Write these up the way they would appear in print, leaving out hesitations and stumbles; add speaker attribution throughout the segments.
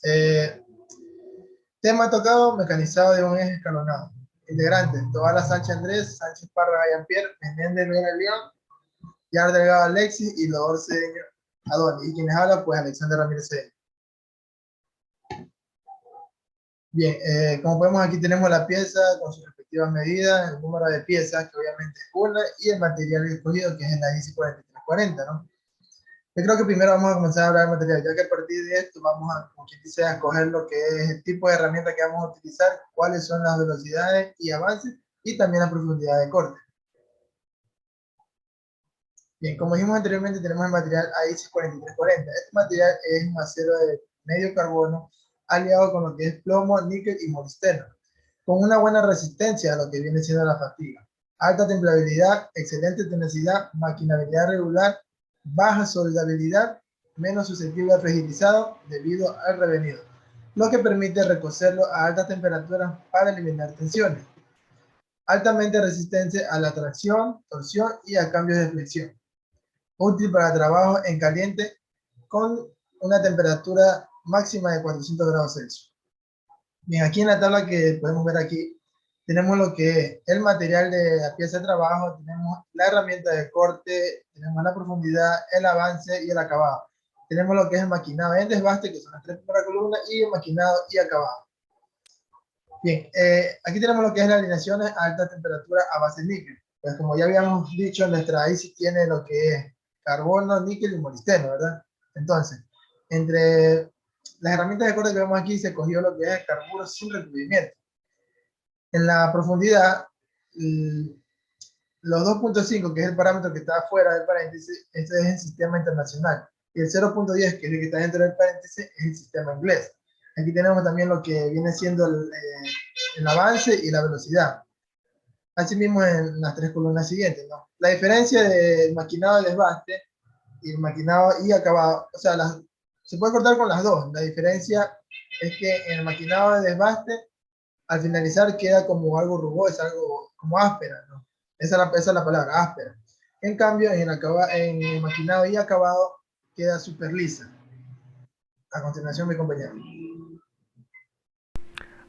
Speaker 1: Eh, Tema tocado, mecanizado de un eje escalonado. Integrantes, Toala Sánchez Andrés, Sánchez Parra Jean-Pierre, Menéndez Vera León, Yar Delgado Alexis y Lodor Cedeño Adoni. Y quienes hablan, pues Alexander Ramírez Cedeño. Bien, como podemos aquí tenemos la pieza con sus respectivas medidas, el número de piezas, que obviamente es una, y el material escogido, que es la IC 4340, ¿no? Yo creo que primero vamos a comenzar a hablar del material, ya que a partir de esto vamos a, como quien dice, a escoger lo que es el tipo de herramienta que vamos a utilizar, cuáles son las velocidades y avances, y también la profundidad de corte. Bien, como dijimos anteriormente, tenemos el material AISI 4340. Este material es un acero de medio carbono aliado con lo que es plomo, níquel y molibdeno, con una buena resistencia a lo que viene siendo la fatiga, alta templabilidad, excelente tenacidad, maquinabilidad regular, baja soldabilidad, menos susceptible al fragilizado debido al revenido, lo que permite recocerlo a altas temperaturas para eliminar tensiones, altamente resistente a la tracción, torsión y a cambios de flexión, útil para trabajo en caliente con una temperatura máxima de 400 grados Celsius. Bien, aquí en la tabla que podemos ver aquí, tenemos lo que es el material de la pieza de trabajo, tenemos la herramienta de corte, tenemos la profundidad, el avance y el acabado. Tenemos lo que es el maquinado en desbaste, que son las tres primeras columnas, y el maquinado y acabado. Bien, aquí tenemos lo que es la alineación a alta temperatura a base de níquel. Pues como ya habíamos dicho, nuestra IC tiene lo que es carbono, níquel y molibdeno, ¿verdad? Entonces, entre las herramientas de corte que vemos aquí, se cogió lo que es el carburo sin recubrimiento. En la profundidad, los 2.5, que es el parámetro que está fuera del paréntesis, este es el sistema internacional. Y el 0.10, que es el que está dentro del paréntesis, es el sistema inglés. Aquí tenemos también lo que viene siendo el avance y la velocidad. Asimismo en las tres columnas siguientes, ¿no? La diferencia del maquinado de desbaste y el maquinado y acabado, o sea, se puede cortar con las dos. La diferencia es que en el maquinado de desbaste, al finalizar queda como algo rugoso, algo como áspera, ¿no? Esa es la palabra, áspera. En cambio, en el maquinado y acabado queda súper lisa. A continuación, mi compañero.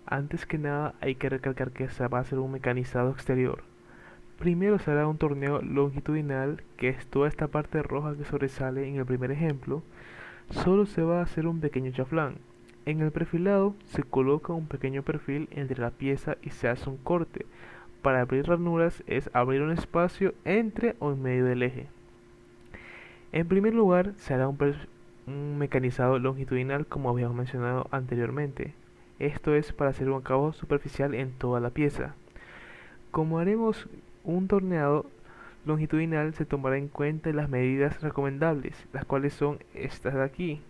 Speaker 2: Antes que nada hay que recalcar que se va a hacer un mecanizado exterior. Primero se hará un torneo longitudinal, que es toda esta parte roja que sobresale en el primer ejemplo. Solo se va a hacer un pequeño chaflán. En el perfilado se coloca un pequeño perfil entre la pieza y se hace un corte. Para abrir ranuras es abrir un espacio entre o en medio del eje. En primer lugar se hará un mecanizado longitudinal como habíamos mencionado anteriormente. Esto es para hacer un acabado superficial en toda la pieza. Como haremos un torneado longitudinal, se tomará en cuenta las medidas recomendables, las cuales son estas de aquí.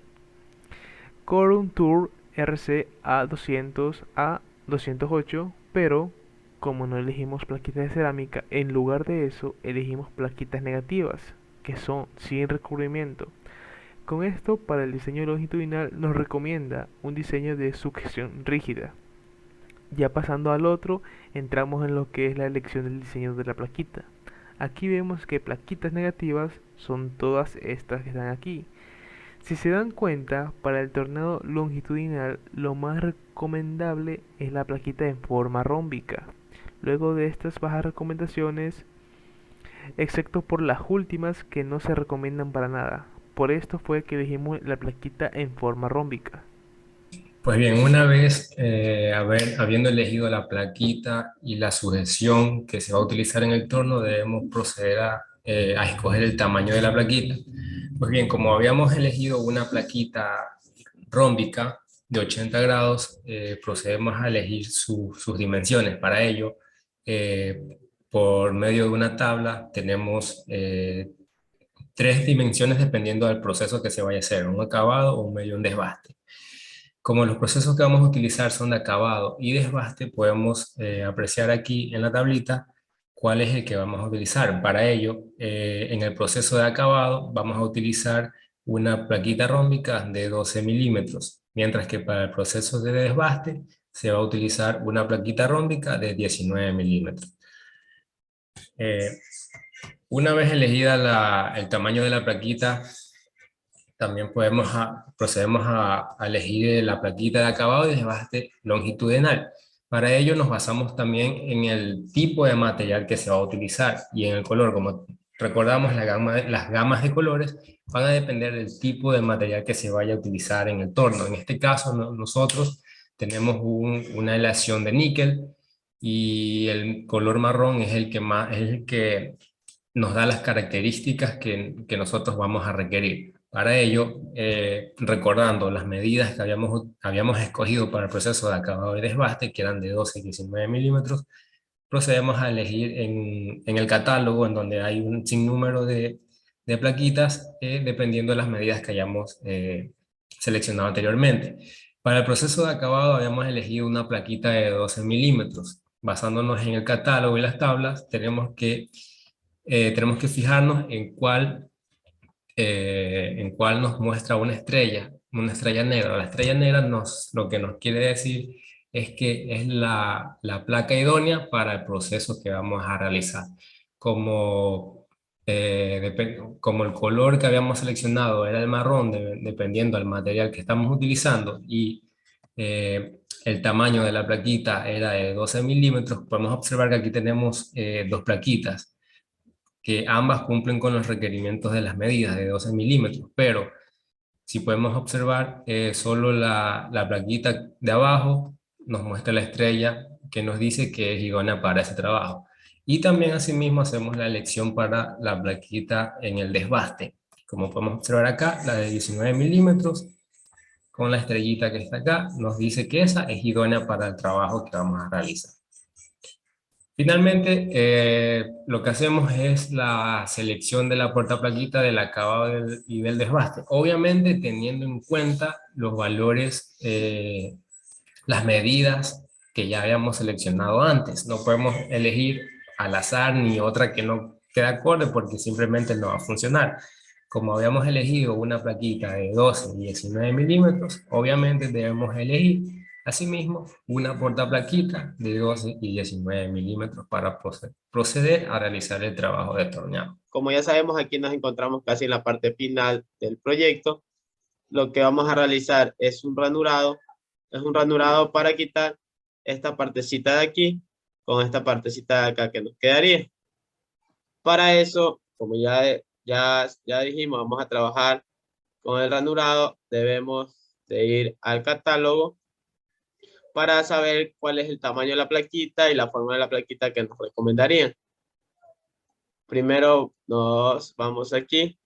Speaker 2: Corum Tour RC A200 a 208, pero como no elegimos plaquitas de cerámica, en lugar de eso elegimos plaquitas negativas, que son sin recubrimiento. Con esto, para el diseño longitudinal nos recomienda un diseño de sujeción rígida. Ya pasando al otro, entramos en lo que es la elección del diseño de la plaquita. Aquí vemos que plaquitas negativas son todas estas que están aquí. Si se dan cuenta, para el tornado longitudinal lo más recomendable es la plaquita en forma rómbica. Luego de estas bajas recomendaciones, excepto por las últimas que no se recomiendan para nada. Por esto fue que elegimos la plaquita en forma rómbica.
Speaker 3: Pues bien, una vez habiendo elegido la plaquita y la sujeción que se va a utilizar en el torno, debemos proceder a escoger el tamaño de la plaquita. Pues bien, como habíamos elegido una plaquita rómbica de 80 grados, procedemos a elegir sus dimensiones. Para ello, eh, por medio de una tabla, tenemos tres dimensiones dependiendo del proceso que se vaya a hacer, un acabado, un medio, un desbaste. Como los procesos que vamos a utilizar son de acabado y desbaste, podemos apreciar aquí en la tablita cuál es el que vamos a utilizar. Para ello, en el proceso de acabado vamos a utilizar una plaquita rómbica de 12 milímetros, mientras que para el proceso de desbaste se va a utilizar una plaquita rómbica de 19 milímetros. Una vez elegida el tamaño de la plaquita, También procedemos a elegir la plaquita de acabado y desbaste longitudinal. Para ello nos basamos también en el tipo de material que se va a utilizar y en el color. Como recordamos, las gamas de colores van a depender del tipo de material que se vaya a utilizar en el torno. En este caso, nosotros tenemos una aleación de níquel y el color marrón es es el que nos da las características que nosotros vamos a requerir. Para ello, recordando las medidas que habíamos escogido para el proceso de acabado y desbaste, que eran de 12 y 19 milímetros, procedemos a elegir en el catálogo, en donde hay un sinnúmero de plaquitas, dependiendo de las medidas que hayamos seleccionado anteriormente. Para el proceso de acabado habíamos elegido una plaquita de 12 milímetros. Basándonos en el catálogo y las tablas, tenemos que fijarnos en cuál nos muestra una estrella negra. La estrella negra lo que nos quiere decir es que es la placa idónea para el proceso que vamos a realizar. Como, como el color que habíamos seleccionado era el marrón, dependiendo del material que estamos utilizando, y el tamaño de la plaquita era de 12 milímetros, podemos observar que aquí tenemos dos plaquitas que ambas cumplen con los requerimientos de las medidas de 12 milímetros, pero si podemos observar, solo la plaquita de abajo nos muestra la estrella que nos dice que es idónea para ese trabajo. Y también asimismo hacemos la elección para la plaquita en el desbaste. Como podemos observar acá, la de 19 milímetros, con la estrellita que está acá, nos dice que esa es idónea para el trabajo que vamos a realizar. Finalmente, lo que hacemos es la selección de la portaplaquita del acabado y del desbaste. Obviamente teniendo en cuenta los valores, las medidas que ya habíamos seleccionado antes. No podemos elegir al azar ni otra que no quede acorde porque simplemente no va a funcionar. Como habíamos elegido una plaquita de 12 y 19 milímetros, obviamente debemos elegir asimismo una portaplaquita de 12 y 19 milímetros para proceder a realizar el trabajo de torneado.
Speaker 4: Como ya sabemos, aquí nos encontramos casi en la parte final del proyecto. Lo que vamos a realizar es un ranurado. Es un ranurado para quitar esta partecita de aquí con esta partecita de acá que nos quedaría. Para eso, como ya dijimos, vamos a trabajar con el ranurado. Debemos de ir al catálogo para saber cuál es el tamaño de la plaquita y la forma de la plaquita que nos recomendarían. Primero nos vamos aquí.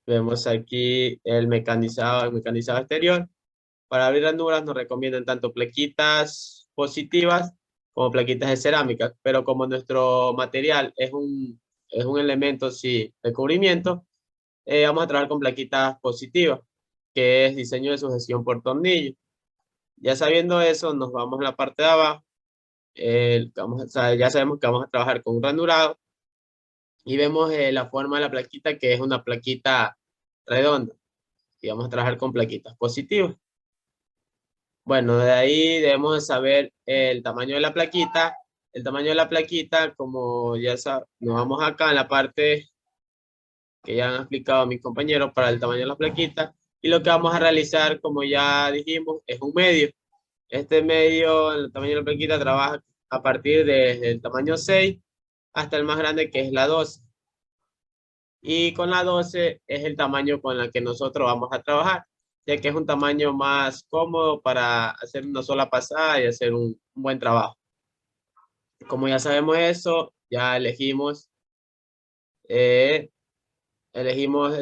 Speaker 4: Vemos aquí el mecanizado exterior. Para abrir ranuras nos recomiendan tanto plaquitas positivas como plaquitas de cerámica, pero como nuestro material es un elemento sí, de cubrimiento, vamos a trabajar con plaquitas positivas, que es diseño de sujeción por tornillo. Ya sabiendo eso, nos vamos a la parte de abajo. Ya sabemos que vamos a trabajar con un ranurado y vemos la forma de la plaquita, que es una plaquita redonda, y vamos a trabajar con plaquitas positivas. Bueno, de ahí debemos de saber el tamaño de la plaquita. El tamaño de la plaquita, como ya sabemos, nos vamos acá en la parte que ya han explicado mis compañeros para el tamaño de la plaquita. Y lo que vamos a realizar, como ya dijimos, es un medio. Este medio, el tamaño de la plaquita, trabaja a partir del tamaño 6 hasta el más grande, que es la 12. Y con la 12 es el tamaño con el que nosotros vamos a trabajar, ya que es un tamaño más cómodo para hacer una sola pasada y hacer un buen trabajo. Como ya sabemos eso, ya elegimos el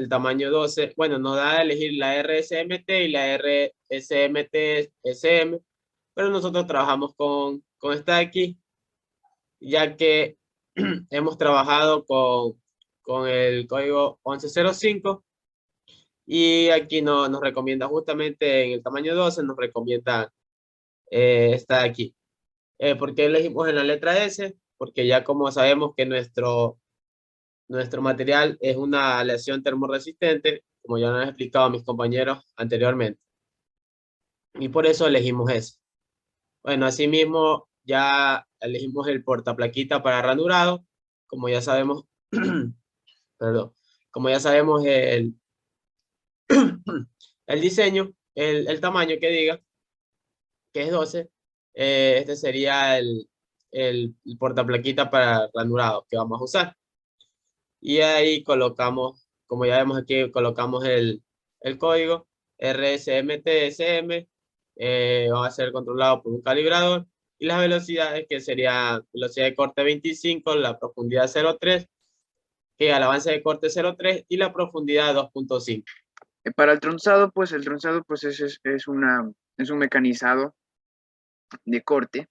Speaker 4: tamaño 12. Bueno, nos da a elegir la RSMT y la RSMT-SM, pero nosotros trabajamos con esta de aquí, ya que hemos trabajado con el código 1105. Y aquí nos recomienda justamente en el tamaño 12, nos recomienda esta de aquí. ¿Por qué elegimos en la letra S? Porque ya como sabemos que nuestro material es una aleación termorresistente, como ya lo han explicado mis compañeros anteriormente. Y por eso elegimos ese. Bueno, asimismo ya elegimos el portaplaquita para ranurado. Como ya sabemos, perdón. como ya sabemos el diseño, el tamaño que diga, que es 12, este sería el portaplaquita para ranurado que vamos a usar. Y ahí colocamos, como ya vemos aquí, colocamos el código RSMTSM, va a ser controlado por un calibrador, y las velocidades que sería velocidad de corte 25, la profundidad 0,3, que al avance de corte 0,3 y la profundidad 2,5.
Speaker 5: Para el tronzado, pues es un mecanizado de corte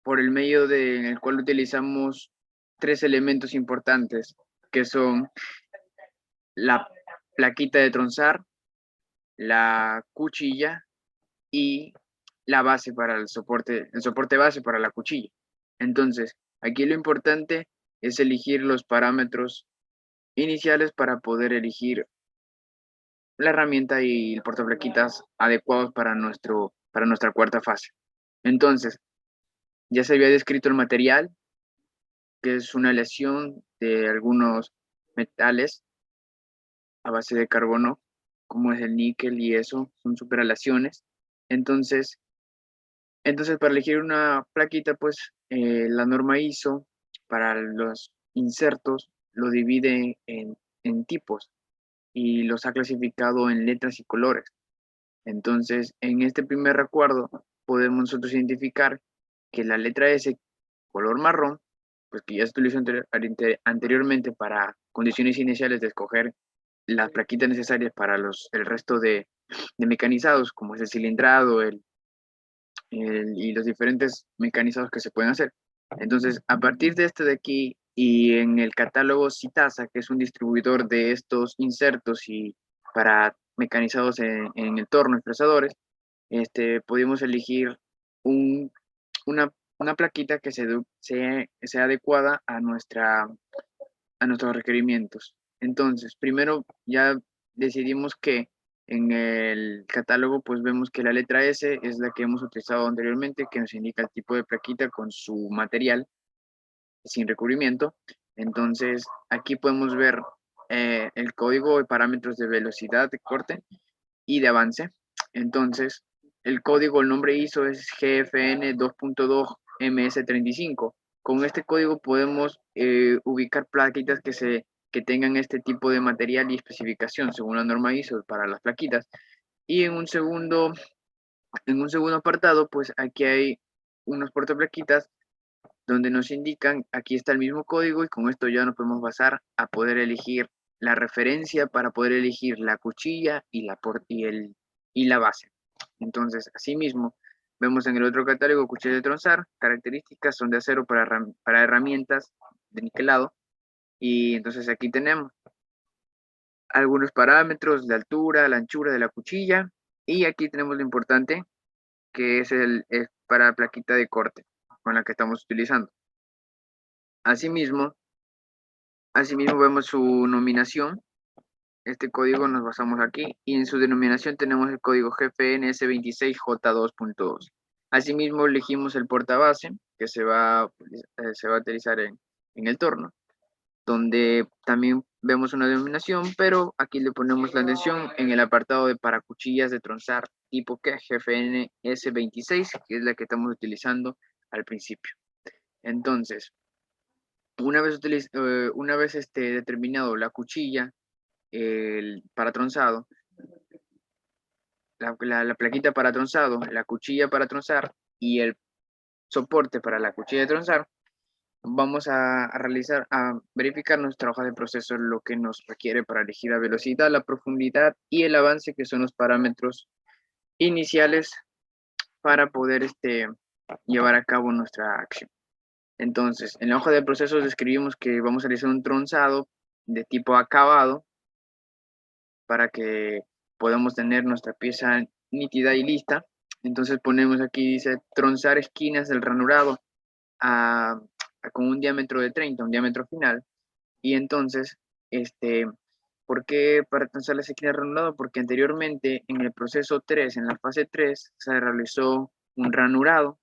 Speaker 5: por el medio en el cual utilizamos 3 elementos importantes, que son la plaquita de tronzar, la cuchilla y la base para el soporte base para la cuchilla. Entonces, aquí lo importante es elegir los parámetros iniciales para poder elegir la herramienta y el portaplaquitas adecuados para nuestra cuarta fase. Entonces, ya se había descrito el material, que es una aleación de algunos metales a base de carbono, como es el níquel y eso, son superalaciones. Entonces, para elegir una plaquita, pues la norma ISO para los insertos lo divide en tipos y los ha clasificado en letras y colores. Entonces, en este primer recuerdo podemos nosotros identificar que la letra S, color marrón, pues que ya se utilizó anteriormente para condiciones iniciales de escoger las plaquitas necesarias para el resto de mecanizados, como es el cilindrado y los diferentes mecanizados que se pueden hacer. Entonces, a partir de este de aquí y en el catálogo Citasa, que es un distribuidor de estos insertos y para mecanizados en el torno y fresadores, pudimos elegir una plaquita que sea adecuada a nuestros requerimientos. Entonces, primero ya decidimos que en el catálogo pues vemos que la letra S es la que hemos utilizado anteriormente, que nos indica el tipo de plaquita con su material sin recubrimiento. Entonces, aquí podemos ver el código de parámetros de velocidad de corte y de avance. Entonces, el nombre ISO es GFN 2.2 MS35. Con este código podemos ubicar plaquitas que tengan este tipo de material y especificación según la norma ISO para las plaquitas. Y en un segundo apartado, pues aquí hay unos portaplaquitas donde nos indican, aquí está el mismo código y con esto ya nos podemos basar a poder elegir la referencia para poder elegir la cuchilla y la base. Entonces, asimismo, vemos en el otro catálogo cuchillas de tronzar, características son de acero para herramientas de niquelado. Y entonces aquí tenemos algunos parámetros de altura, la anchura de la cuchilla. Y aquí tenemos lo importante, que es para plaquita de corte, con la que estamos utilizando. Asimismo vemos su nominación. Este código nos basamos aquí y en su denominación tenemos el código GFNS26J2.2. Asimismo elegimos el portabase que se va a utilizar en el torno, donde también vemos una denominación, pero aquí le ponemos la atención en el apartado de para cuchillas de tronzar tipo que GFNS26, que es la que estamos utilizando al principio. Entonces, una vez determinado la cuchilla para tronzado, la plaquita para tronzado, la cuchilla para tronzar y el soporte para la cuchilla de tronzar, vamos a verificar nuestra hoja de proceso, lo que nos requiere para elegir la velocidad, la profundidad y el avance, que son los parámetros iniciales para poder llevar a cabo nuestra acción. Entonces, en la hoja de procesos describimos que vamos a realizar un tronzado de tipo acabado para que podamos tener nuestra pieza nítida y lista. Entonces ponemos aquí, dice, tronzar esquinas del ranurado con un diámetro de 30, un diámetro final. Y entonces, ¿por qué para tronzar las esquinas del ranurado? Porque anteriormente en el proceso 3, en la fase 3, se realizó un ranurado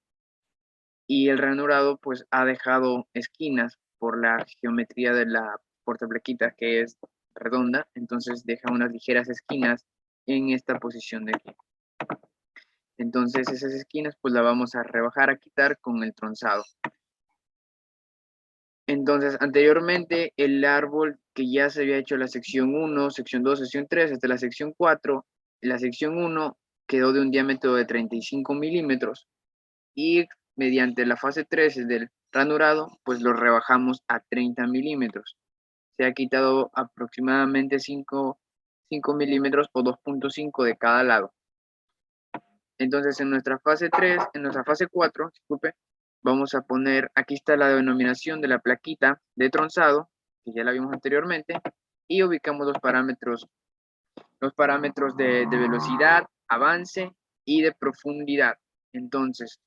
Speaker 5: y el ranurado pues ha dejado esquinas por la geometría de la portaplaquita, que es redonda, entonces deja unas ligeras esquinas en esta posición de aquí. Entonces esas esquinas pues la vamos a rebajar, a quitar con el tronzado. Entonces anteriormente el árbol que ya se había hecho la sección 1, sección 2, sección 3, hasta la sección 4, la sección 1 quedó de un diámetro de 35 milímetros y mediante la fase 3 del ranurado pues lo rebajamos a 30 milímetros. Se ha quitado aproximadamente 5 milímetros o 2.5 de cada lado. Entonces en nuestra fase 3, en nuestra fase 4, disculpe, vamos a poner, aquí está la denominación de la plaquita de tronzado, que ya la vimos anteriormente, y ubicamos los parámetros de velocidad, avance y de profundidad. Entonces,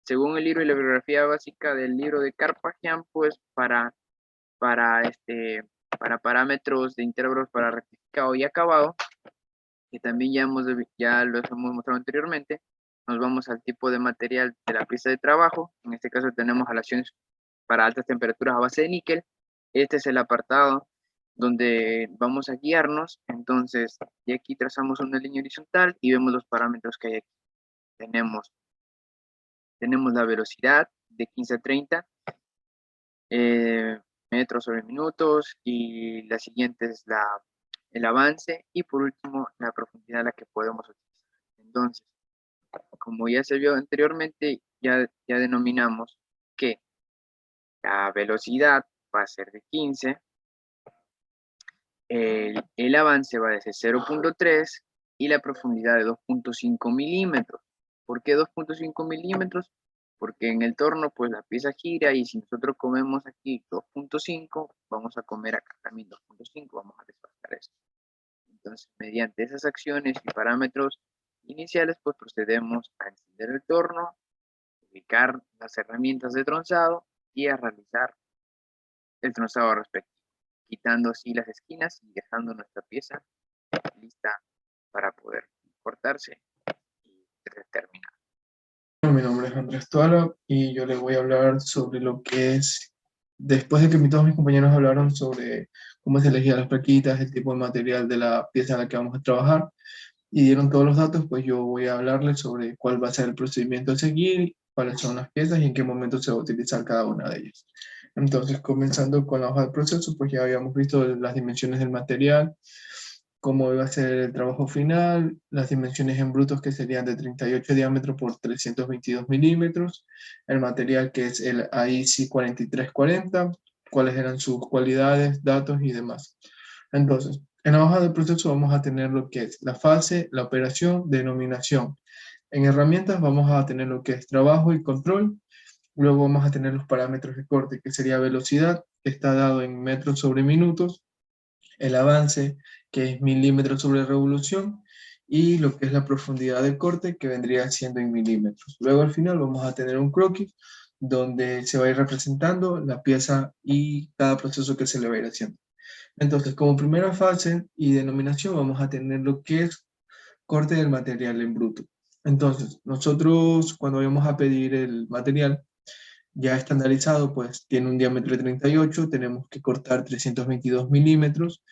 Speaker 5: según el libro y la bibliografía básica del libro de Carpagian, pues para parámetros de intervalos para rectificado y acabado, que también ya los hemos mostrado anteriormente, nos vamos al tipo de material de la pieza de trabajo. En este caso tenemos aleaciones para altas temperaturas a base de níquel. Este es el apartado donde vamos a guiarnos. Entonces, y aquí trazamos una línea horizontal y vemos los parámetros que hay aquí. Tenemos la velocidad de 15 a 30 metros sobre minutos, y la siguiente es el avance, y por último la profundidad a la que podemos utilizar. Entonces, como ya se vio anteriormente, ya denominamos que la velocidad va a ser de 15, el avance va a ser 0.3 y la profundidad de 2.5 milímetros. ¿Por qué 2.5 milímetros? Porque en el torno pues la pieza gira, y si nosotros comemos aquí 2.5, vamos a comer acá también 2.5, vamos a desfasar esto. Entonces, mediante esas acciones y parámetros iniciales, pues procedemos a encender el torno, ubicar las herramientas de tronzado y a realizar el tronzado respectivo, quitando así las esquinas y dejando nuestra pieza lista para poder cortarse y terminar.
Speaker 1: Mi nombre es Andrés Tuala y yo les voy a hablar sobre lo que es, después de que todos mis compañeros hablaron sobre cómo se elegían las plaquitas, el tipo de material de la pieza en la que vamos a trabajar y dieron todos los datos, pues yo voy a hablarles sobre cuál va a ser el procedimiento a seguir, cuáles son las piezas y en qué momento se va a utilizar cada una de ellas. Entonces, comenzando con la hoja de proceso, pues ya habíamos visto las dimensiones del material, cómo iba a ser el trabajo final, las dimensiones en brutos que serían de 38 diámetros por 322 milímetros, el material que es el AISI 4340, cuáles eran sus cualidades, datos y demás. Entonces, en la hoja de proceso vamos a tener lo que es la fase, la operación, denominación. En herramientas vamos a tener lo que es trabajo y control. Luego vamos a tener los parámetros de corte, que sería velocidad, que está dado en metros sobre minutos, el avance, que es milímetros sobre revolución, y lo que es la profundidad de corte, que vendría siendo en milímetros. Luego al final vamos a tener un croquis, donde se va a ir representando la pieza y cada proceso que se le va a ir haciendo. Entonces, como primera fase y denominación, vamos a tener lo que es corte del material en bruto. Entonces, nosotros cuando vamos a pedir el material ya estandarizado, pues tiene un diámetro de 38, tenemos que cortar 322 milímetros.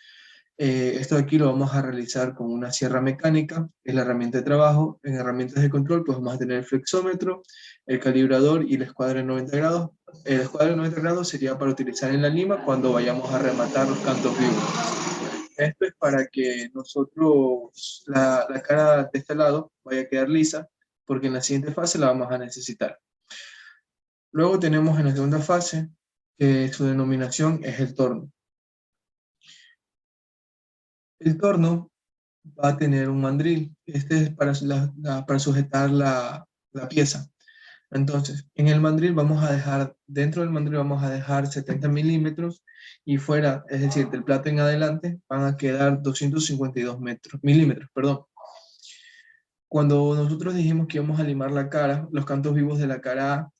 Speaker 1: Esto de aquí lo vamos a realizar con una sierra mecánica, es la herramienta de trabajo. En herramientas de control, pues vamos a tener el flexómetro, el calibrador y la escuadra de 90 grados. El escuadra de 90 grados sería para utilizar en la lima cuando vayamos a rematar los cantos vivos. Esto es para que nosotros, la cara de este lado vaya a quedar lisa, porque en la siguiente fase la vamos a necesitar. Luego tenemos en la segunda fase, que su denominación es el torno. El torno va a tener un mandril. Este es para sujetar la pieza. Entonces, en el mandril vamos a dejar, dentro del mandril vamos a dejar 70 milímetros, y fuera, es decir, del plato en adelante, van a quedar 252 milímetros, perdón. Cuando nosotros dijimos que íbamos a limar la cara, los cantos vivos de la cara A,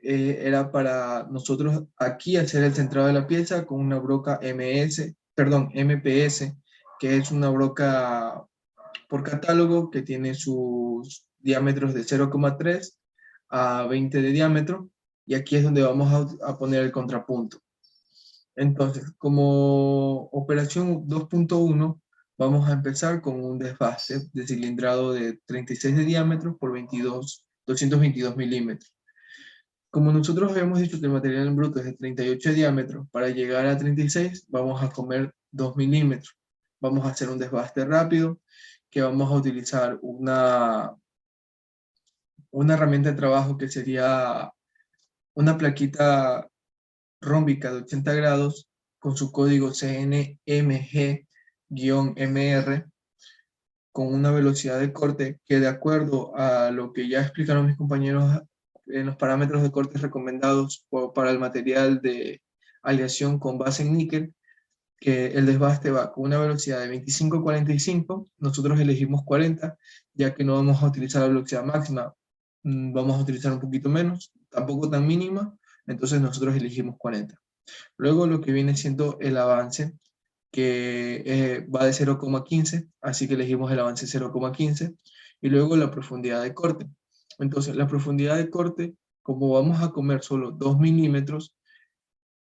Speaker 1: era para nosotros aquí hacer el centrado de la pieza con una broca MPS, que es una broca por catálogo que tiene sus diámetros de 0,3 a 20 de diámetro,
Speaker 6: y aquí es donde vamos a poner el contrapunto. Entonces, como operación 2.1, vamos a empezar con un desbaste de cilindrado de 36 de diámetro por 222 milímetros. Como nosotros habíamos dicho que el material en bruto es de 38 de diámetro, para llegar a 36 vamos a comer 2 milímetros. Vamos a hacer un desbaste rápido, que vamos a utilizar una herramienta de trabajo que sería una plaquita rómbica de 80 grados con su código CNMG-MR con una velocidad de corte que, de acuerdo a lo que ya explicaron mis compañeros en los parámetros de corte recomendados para el material de aleación con base en níquel, que el desbaste va con una velocidad de 25 a 45, nosotros elegimos 40, ya que no vamos a utilizar la velocidad máxima, vamos a utilizar un poquito menos, tampoco tan mínima, entonces nosotros elegimos 40. Luego lo que viene siendo el avance, que va de 0,15, así que elegimos el avance 0,15, y luego la profundidad de corte. Entonces, la profundidad de corte, como vamos a comer solo 2 milímetros,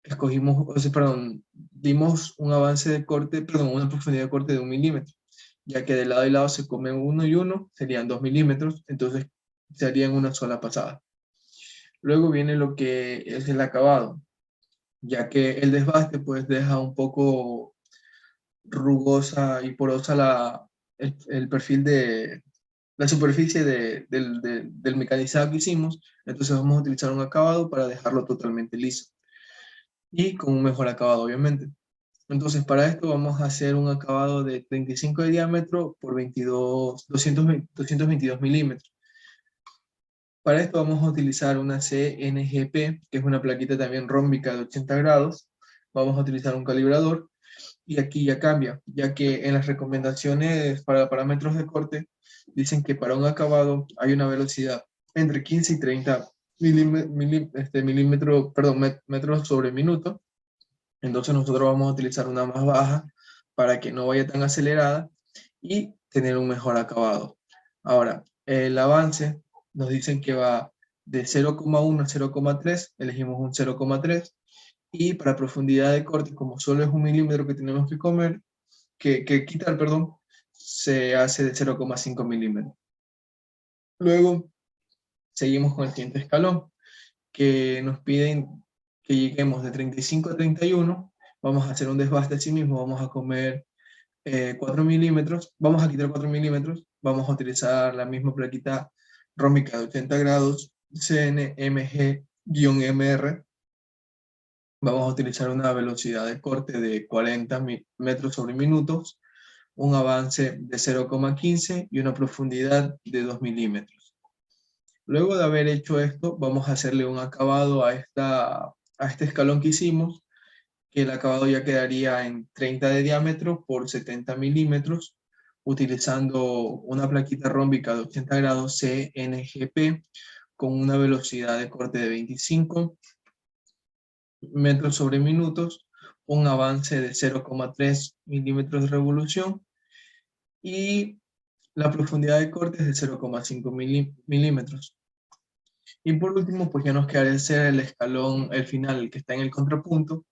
Speaker 6: escogimos, o sea, perdón, dimos un avance de corte, perdón, una profundidad de corte de 1 milímetro, ya que de lado y lado se comen 1 y 1, serían 2 milímetros, entonces se haría en una sola pasada. Luego viene lo que es el acabado, ya que el desbaste pues deja un poco rugosa y porosa el perfil de la superficie del mecanizado que hicimos, entonces vamos a utilizar un acabado para dejarlo totalmente liso y con un mejor acabado obviamente. Entonces para esto vamos a hacer un acabado de 35 de diámetro por 222 milímetros. Para esto vamos a utilizar una CNGP, que es una plaquita también rómbica de 80 grados. Vamos a utilizar un calibrador y aquí ya cambia, ya que en las recomendaciones para parámetros de corte dicen que para un acabado hay una velocidad entre 15 y 30 metros sobre minuto. Entonces nosotros vamos a utilizar una más baja para que no vaya tan acelerada y tener un mejor acabado. Ahora, el avance nos dicen que va de 0,1 a 0,3, elegimos un 0,3, y para profundidad de corte, como solo es 1 milímetro que tenemos que comer, que quitar, perdón, se hace de 0,5 milímetros. Luego, seguimos con el siguiente escalón, que nos piden que lleguemos de 35 a 31, vamos a hacer un desbaste así mismo, vamos a comer 4 milímetros, vamos a quitar 4 milímetros, vamos a utilizar la misma plaquita rómica de 80 grados, CNMG-MR, vamos a utilizar una velocidad de corte de 40 metros sobre minutos, un avance de 0,15 y una profundidad de 2 milímetros. Luego de haber hecho esto, vamos a hacerle un acabado a este escalón que hicimos, que el acabado ya quedaría en 30 de diámetro por 70 milímetros, utilizando una plaquita rómbica de 80 grados CNGP con una velocidad de corte de 25 metros sobre minutos, un avance de 0,3 milímetros de revolución y la profundidad de corte es de 0,5 milímetros. Y por último, pues ya nos quedaría el escalón, el final, el que está en el contrapunto,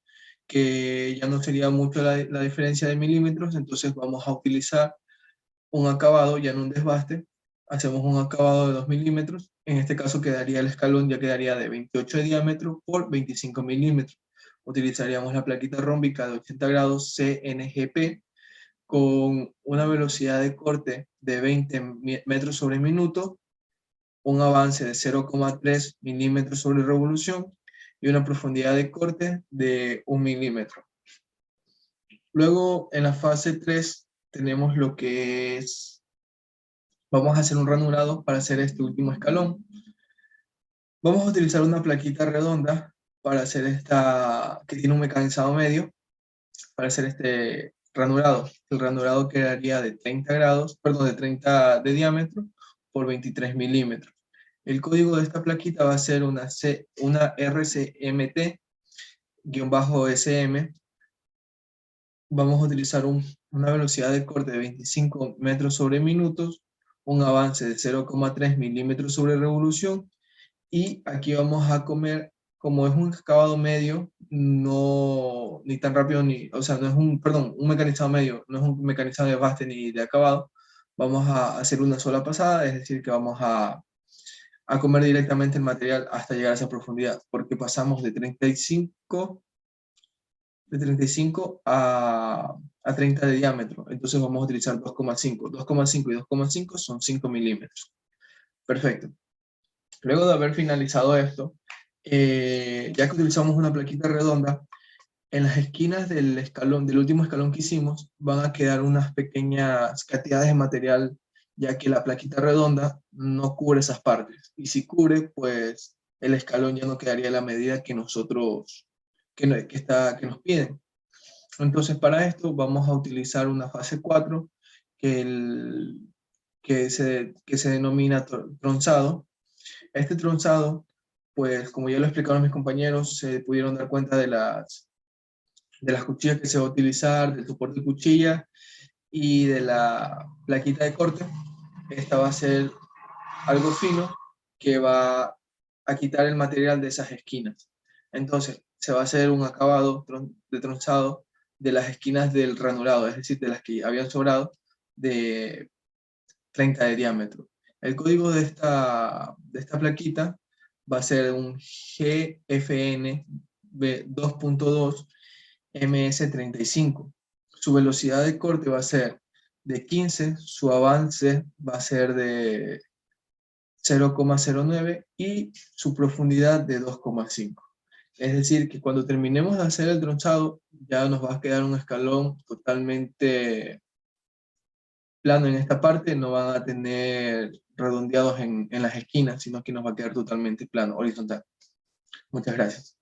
Speaker 6: que ya no sería mucho la diferencia de milímetros, entonces vamos a utilizar un acabado, ya en un desbaste, hacemos un acabado de 2 milímetros, en este caso quedaría el escalón, ya quedaría de 28 de diámetro por 25 milímetros. Utilizaríamos la plaquita rómbica de 80 grados CNGP con una velocidad de corte de 20 metros sobre minuto, un avance de 0,3 milímetros sobre revolución y una profundidad de corte de 1 milímetro. Luego, en la fase 3, tenemos lo que es, vamos a hacer un ranurado para hacer este último escalón. Vamos a utilizar una plaquita redonda para hacer que tiene un mecanizado medio, para hacer este ranurado. El ranurado quedaría de 30 grados, perdón, de 30 de diámetro por 23 milímetros. El código de esta plaquita va a ser una RCMT-SM. Vamos a utilizar una velocidad de corte de 25 metros sobre minutos, un avance de 0,3 milímetros sobre revolución Y aquí vamos a comer, como es un acabado medio, no ni tan rápido, ni, o sea, no es un, perdón, un mecanizado medio, no es un mecanizado de baste ni de acabado, vamos a hacer una sola pasada, es decir, que vamos a comer directamente el material hasta llegar a esa profundidad, porque pasamos de 35 a 30 de diámetro, entonces vamos a utilizar 2,5. 2,5 y 2,5 son 5 milímetros. Perfecto. Luego de haber finalizado esto, ya que utilizamos una plaquita redonda, en las esquinas del escalón, del último escalón que hicimos, van a quedar unas pequeñas cantidades de material, ya que la plaquita redonda no cubre esas partes. Y si cubre, pues el escalón ya no quedaría a la medida que nosotros, que nos piden. Entonces, para esto vamos a utilizar una fase 4 que se denomina tronzado. Este tronzado, pues como ya lo explicaron mis compañeros, se pudieron dar cuenta de las cuchillas que se va a utilizar, del soporte de cuchilla y de la plaquita de corte. Esta va a ser algo fino que va a quitar el material de esas esquinas. Entonces, se va a hacer un acabado de tronzado de las esquinas del ranurado, es decir, de las que habían sobrado, de 30 de diámetro. El código de esta plaquita va a ser un GFN 2.2 MS35. Su velocidad de corte va a ser de 15, su avance va a ser de 0,09 y su profundidad de 2,5. Es decir, que cuando terminemos de hacer el tronzado, ya nos va a quedar un escalón totalmente plano en esta parte, no van a tener redondeados en las esquinas, sino que nos va a quedar totalmente plano, horizontal. Muchas gracias.